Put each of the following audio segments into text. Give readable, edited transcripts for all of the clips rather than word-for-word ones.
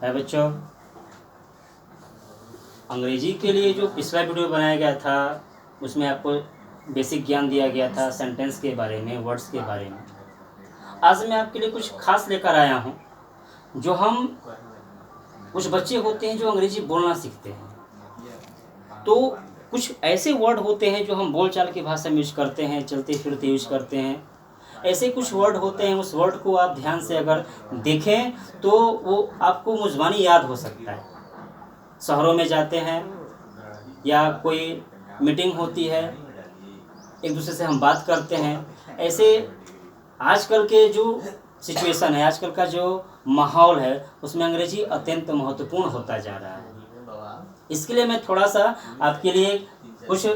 है बच्चों, अंग्रेजी के लिए जो पिछला वीडियो बनाया गया था उसमें आपको बेसिक ज्ञान दिया गया था सेंटेंस के बारे में, वर्ड्स के बारे में। आज मैं आपके लिए कुछ खास लेकर आया हूँ। जो हम कुछ बच्चे होते हैं जो अंग्रेजी बोलना सीखते हैं, तो कुछ ऐसे वर्ड होते हैं जो हम बोलचाल की भाषा में यूज करते हैं, चलते फिरते यूज करते हैं। ऐसे कुछ वर्ड होते हैं, उस वर्ड को आप ध्यान से अगर देखें तो वो आपको मुज़बानी याद हो सकता है। शहरों में जाते हैं या कोई मीटिंग होती है, एक दूसरे से हम बात करते हैं। ऐसे आजकल के जो सिचुएशन है, आजकल का जो माहौल है, उसमें अंग्रेजी अत्यंत महत्वपूर्ण होता जा रहा है। इसके लिए मैं थोड़ा सा आपके लिए कुछ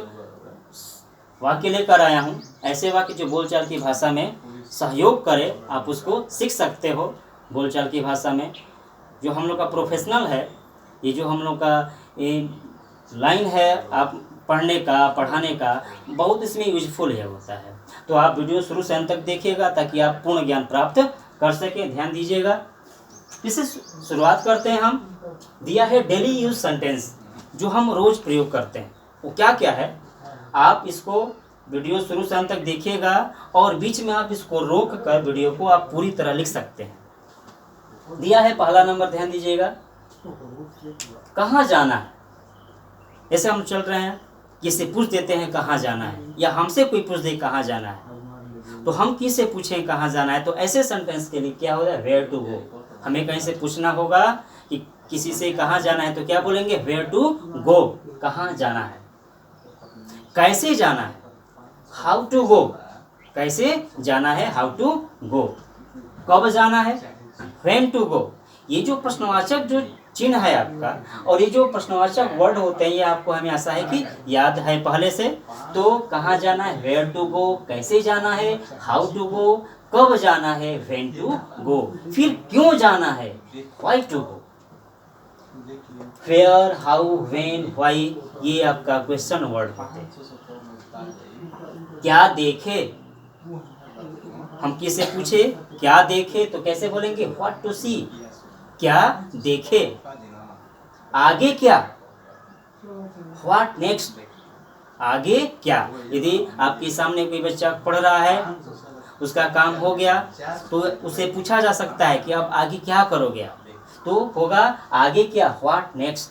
वाक्य लेकर आया हूँ। ऐसे वाक्य जो बोलचाल की भाषा में सहयोग करे, आप उसको सीख सकते हो बोलचाल की भाषा में। जो हम लोग का प्रोफेशनल है, ये जो हम लोग का ये लाइन है आप पढ़ने का, पढ़ाने का, बहुत इसमें यूजफुल है होता है। तो आप वीडियो शुरू से अंत तक देखिएगा ताकि आप पूर्ण ज्ञान प्राप्त कर सकें। ध्यान दीजिएगा। इससे शुरुआत करते हैं। हम दिया है डेली यूज सेंटेंस, जो हम रोज प्रयोग करते हैं। वो क्या क्या है, आप इसको वीडियो शुरू से अंत तक देखिएगा और बीच में आप इसको रोक कर वीडियो को आप पूरी तरह लिख सकते हैं। दिया है पहला नंबर, ध्यान दीजिएगा। कहाँ जाना है। जैसे हम चल रहे हैं, किसी पूछ देते हैं कहाँ जाना है, या हमसे कोई पूछ दे कहाँ जाना है, तो हम किससे पूछें कहाँ जाना है। तो ऐसे सेंटेंस के लिए क्या होगा, वेयर टू गो। हमें कहीं से पूछना होगा कि किसी से कहाँ जाना है, तो क्या बोलेंगे, वेयर टू गो, कहाँ जाना है। कैसे जाना है, हाउ टू गो, कैसे जाना है, हाउ टू गो। कब जाना है, व्हेन टू गो। ये जो प्रश्नवाचक जो चिन्ह है आपका, और ये जो प्रश्नवाचक वर्ड होते हैं, ये आपको हमें आशा है कि याद है पहले से। तो कहाँ जाना है, वेयर टू गो, कैसे जाना है, हाउ टू गो, कब जाना है, व्हेन टू गो, फिर क्यों जाना है, why to go. Where, how, when, why, ये आपका क्वेश्चन वर्ड होते हैं। क्या देखे, हम किससे पूछे, क्या देखे, तो कैसे बोलेंगे, व्हाट टू सी, क्या देखे। आगे क्या, व्हाट नेक्स्ट, आगे क्या। यदि आपके सामने कोई बच्चा पढ़ रहा है, उसका काम हो गया, तो उसे पूछा जा सकता है कि अब आगे क्या करोगे आप, तो होगा आगे क्या, व्हाट नेक्स्ट।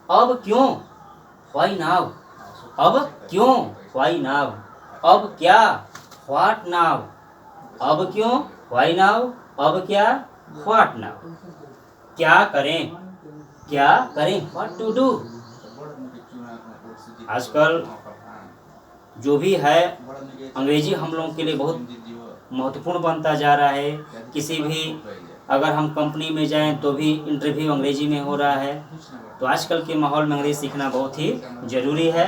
अब क्यों, व्हाई नाउ, अब क्यों, व्हाई नाउ। अब क्या, व्हाट नाउ, अब क्यों, व्हाई नाउ, अब क्या, व्हाट नाउ। क्या करें, क्या करें, व्हाट टू डू। आजकल जो भी है अंग्रेजी हम लोगों के लिए बहुत महत्वपूर्ण बनता जा रहा है। किसी भी अगर हम कंपनी में जाएं तो भी इंटरव्यू अंग्रेजी में हो रहा है। तो आजकल के माहौल में अंग्रेजी सीखना बहुत ही ज़रूरी है।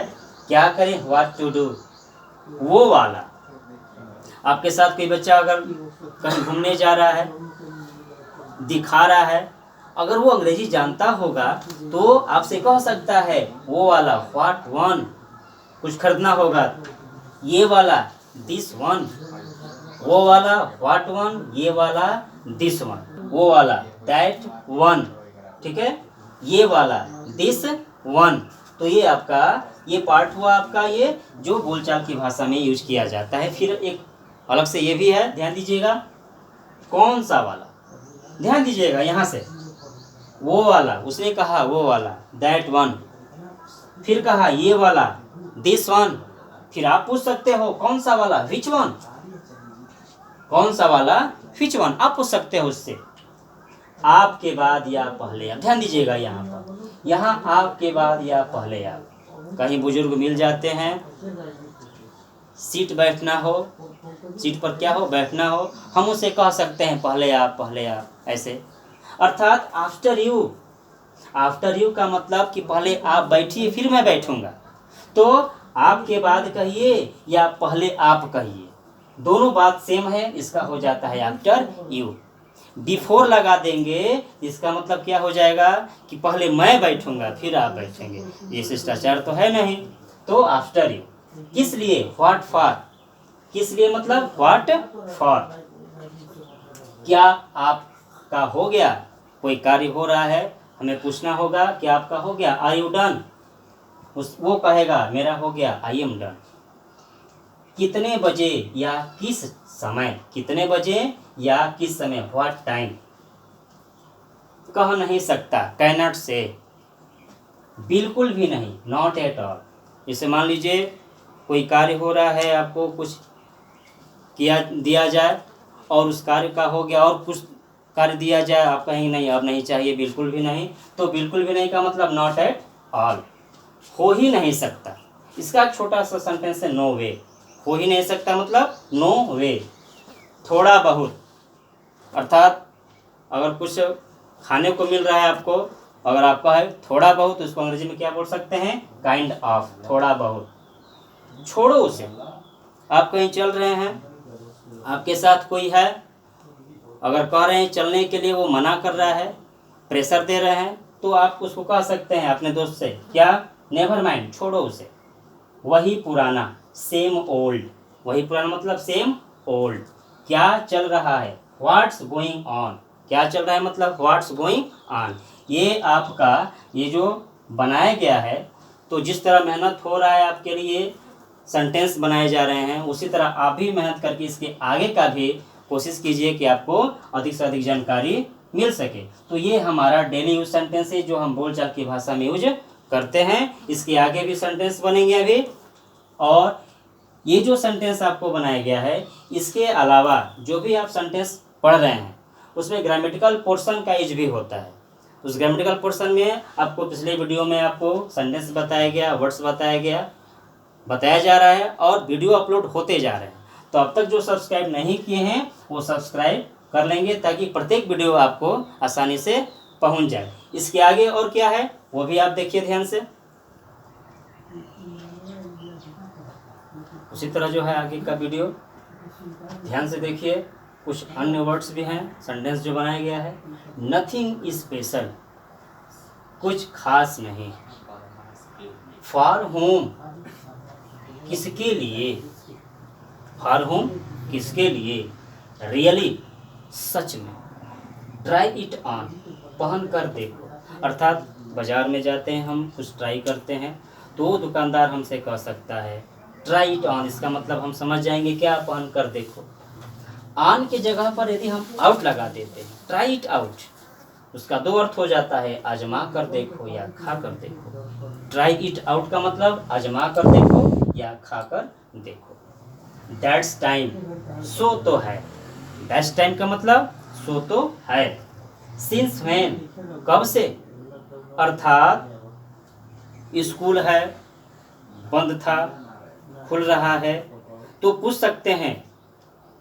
क्या करें, व्हाट टू डू, वो वाला। आपके साथ कोई बच्चा अगर कहीं घूमने जा रहा है, दिखा रहा है, अगर वो अंग्रेजी जानता होगा तो आपसे कह सकता है वो वाला, व्हाट वन। कुछ खरीदना होगा, ये वाला, दिस वन। वो वाला, व्हाट वन, ये वाला, दिस वन। वो वाला, दैट वन, ठीक है, ये वाला, दिस वन। तो ये आपका ये पार्ट हुआ आपका, ये जो बोलचाल की भाषा में यूज किया जाता है। फिर एक अलग से ये भी है, ध्यान दीजिएगा। कौन सा वाला, ध्यान दीजिएगा यहाँ से। वो वाला, उसने कहा वो वाला, दैट वन। फिर कहा ये वाला, दिस वन। फिर आप पूछ सकते हो कौन सा वाला, विच वन, कौन सा वाला, विच वन, आप पूछ सकते हो उससे। आपके बाद या पहले आप, ध्यान दीजिएगा यहाँ पर, यहाँ आपके बाद या पहले आप। कहीं बुजुर्ग मिल जाते हैं, सीट बैठना हो, सीट पर क्या हो, बैठना हो, हम उसे कह सकते हैं पहले आप, पहले आप, ऐसे। अर्थात आफ्टर यू। आफ्टर यू का मतलब कि पहले आप बैठिए फिर मैं बैठूंगा। तो आपके बाद कहिए या पहले आप कहिए, दोनों बात सेम है, इसका हो जाता है आफ्टर यू। बिफोर लगा देंगे, इसका मतलब क्या हो जाएगा कि पहले मैं बैठूंगा फिर आप बैठेंगे। ये शिष्टाचार तो है नहीं। तो आफ्टर यू। किस लिए, व्हाट फॉर, किस लिए मतलब व्हाट फॉर। क्या आपका हो गया, कोई कार्य हो रहा है, हमें पूछना होगा कि आपका हो गया, आर यू डन? वो कहेगा मेरा हो गया, आई एम डन। कितने बजे या किस समय, कितने बजे या किस समय, व्हाट टाइम, कह नहीं सकता, कैनॉट से, बिल्कुल भी नहीं, नॉट एट ऑल। जैसे मान लीजिए कोई कार्य हो रहा है, आपको कुछ किया दिया जाए और उस कार्य का हो गया, और कुछ कार्य दिया जाए, आप कहेंगे नहीं अब नहीं चाहिए, बिल्कुल भी नहीं। तो बिल्कुल भी नहीं का मतलब नॉट एट ऑल, हो ही नहीं सकता। इसका छोटा सा सेंटेंस है नो वे। हो ही नहीं सकता मतलब नो वे। थोड़ा बहुत, अर्थात अगर कुछ खाने को मिल रहा है आपको, अगर आपका है थोड़ा बहुत, उसको अंग्रेजी में क्या बोल सकते हैं, काइंड ऑफ, थोड़ा बहुत। छोड़ो उसे। आप कहीं चल रहे हैं, आपके साथ कोई है, अगर कह रहे हैं चलने के लिए, वो मना कर रहा है, प्रेशर दे रहे हैं, तो आप उसको कह सकते हैं अपने दोस्त से, क्या, नेवर माइंड, छोड़ो उसे, वही पुराना, सेम ओल्ड। वही पुराना मतलब सेम ओल्ड। क्या चल रहा है, व्हाट्स गोइंग ऑन, क्या चल रहा है मतलब व्हाट्स गोइंग ऑन। ये आपका ये जो बनाया गया है, तो जिस तरह मेहनत हो रहा है आपके लिए, सेंटेंस बनाए जा रहे हैं, उसी तरह आप भी मेहनत करके इसके आगे का भी कोशिश कीजिए कि आपको अधिक से अधिक जानकारी मिल सके। तो ये हमारा डेली यूज सेंटेंस है जो हम बोलचाल की भाषा में यूज करते हैं। इसके आगे भी सेंटेंस बनेंगे अभी, और ये जो सेंटेंस आपको बनाया गया है, इसके अलावा जो भी आप सेंटेंस पढ़ रहे हैं उसमें ग्रामेटिकल पोर्शन का यूज भी होता है। उस ग्रामेटिकल पोर्शन में आपको पिछले वीडियो में आपको सेंटेंस बताया गया, वर्ड्स बताया जा रहा है, और वीडियो अपलोड होते जा रहे हैं। तो अब तक जो सब्सक्राइब नहीं किए हैं वो सब्सक्राइब कर लेंगे, ताकि प्रत्येक वीडियो आपको आसानी से पहुंच जाए। इसके आगे और क्या है वो भी आप देखिए ध्यान से। उसी तरह जो है आगे का वीडियो ध्यान से देखिए। कुछ अन्य वर्ड्स भी हैं, सेंटेंस जो बनाया गया है। नथिंग स्पेशल, कुछ खास नहीं। फॉर होम, किसके लिए, फॉर होम किसके लिए। रियली, सच में। ट्राई इट ऑन, पहन कर देखो। अर्थात बाजार में जाते हैं हम, कुछ ट्राई करते हैं, तो दुकानदार हमसे कह सकता है ट्राई इट ऑन, इसका मतलब हम समझ जाएंगे क्या, पहन कर देखो। ऑन की जगह पर यदि हम आउट लगा देते हैं, ट्राई इट आउट, उसका दो अर्थ हो जाता है, आजमा कर देखो या खा कर देखो। ट्राई इट आउट का मतलब आजमा कर देखो या खा कर देखो। दैट्स टाइम, सो तो है। दैट्स टाइम का मतलब सो तो है। सिंस व्हेन, कब से, अर्थात स्कूल है, बंद था, खुल रहा है, तो पूछ सकते हैं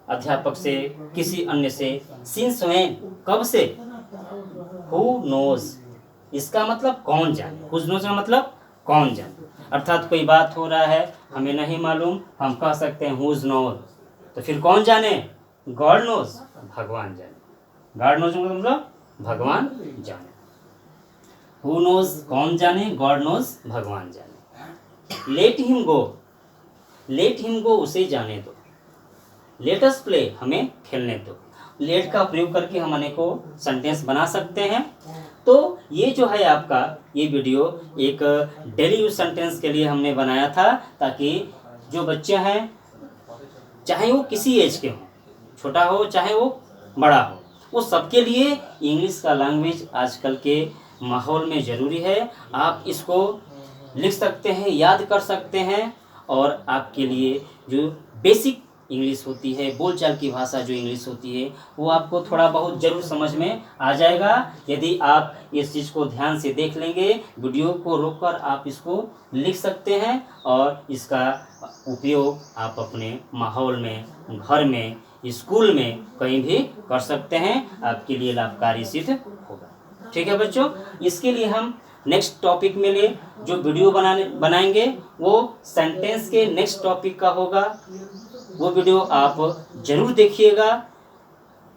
अध्यापक से, किसी अन्य से, सिंस व्हेन, कब से। हु नोज, इसका मतलब कौन जाने। हु नोज का मतलब कौन जाने, अर्थात कोई बात हो रहा है, हमें नहीं मालूम, हम कह सकते हैं हुज नोज, तो फिर कौन जाने, गॉड नोज, भगवान जाने। गॉड नोज का मतलब भगवान जाने। हु नोज, कौन जाने, गॉड नोज, भगवान जाने। Let him go, let him go, उसे जाने दो। लेट अस प्ले, हमें खेलने दो। लेट का प्रयोग करके हम अनेकों सेंटेंस बना सकते हैं। तो ये जो है आपका ये वीडियो एक डेली यूज सेंटेंस के लिए हमने बनाया था, ताकि जो बच्चे हैं, चाहे वो किसी एज के हों, छोटा हो चाहे वो बड़ा हो, वो सबके लिए इंग्लिश का लैंग्वेज आजकल के माहौल में ज़रूरी है। आप इसको लिख सकते हैं, याद कर सकते हैं, और आपके लिए जो बेसिक इंग्लिश होती है, बोलचाल की भाषा जो इंग्लिश होती है, वो आपको थोड़ा बहुत ज़रूर समझ में आ जाएगा, यदि आप इस चीज़ को ध्यान से देख लेंगे। वीडियो को रोककर आप इसको लिख सकते हैं, और इसका उपयोग आप अपने माहौल में, घर में, स्कूल में, कहीं भी कर सकते हैं, आपके लिए लाभकारी सिद्ध होगा। ठीक है बच्चों, इसके लिए हम नेक्स्ट टॉपिक में लिए जो वीडियो बनाएंगे वो सेंटेंस के नेक्स्ट टॉपिक का होगा। वो वीडियो आप जरूर देखिएगा,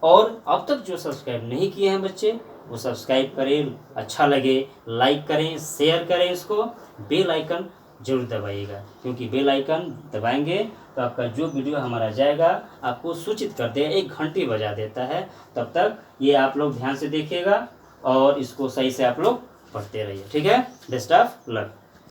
और अब तक जो सब्सक्राइब नहीं किए हैं बच्चे, वो सब्सक्राइब करें, अच्छा लगे लाइक करें, शेयर करें, इसको बेल आइकन जरूर दबाइएगा, क्योंकि बेल आइकन दबाएंगे तो आपका जो वीडियो हमारा जाएगा आपको सूचित कर दे, एक घंटी बजा देता है। तब तक ये आप लोग ध्यान से देखिएगा, और इसको सही से आप लोग पढ़ते रहिए। ठीक है, बेस्ट ऑफ लक।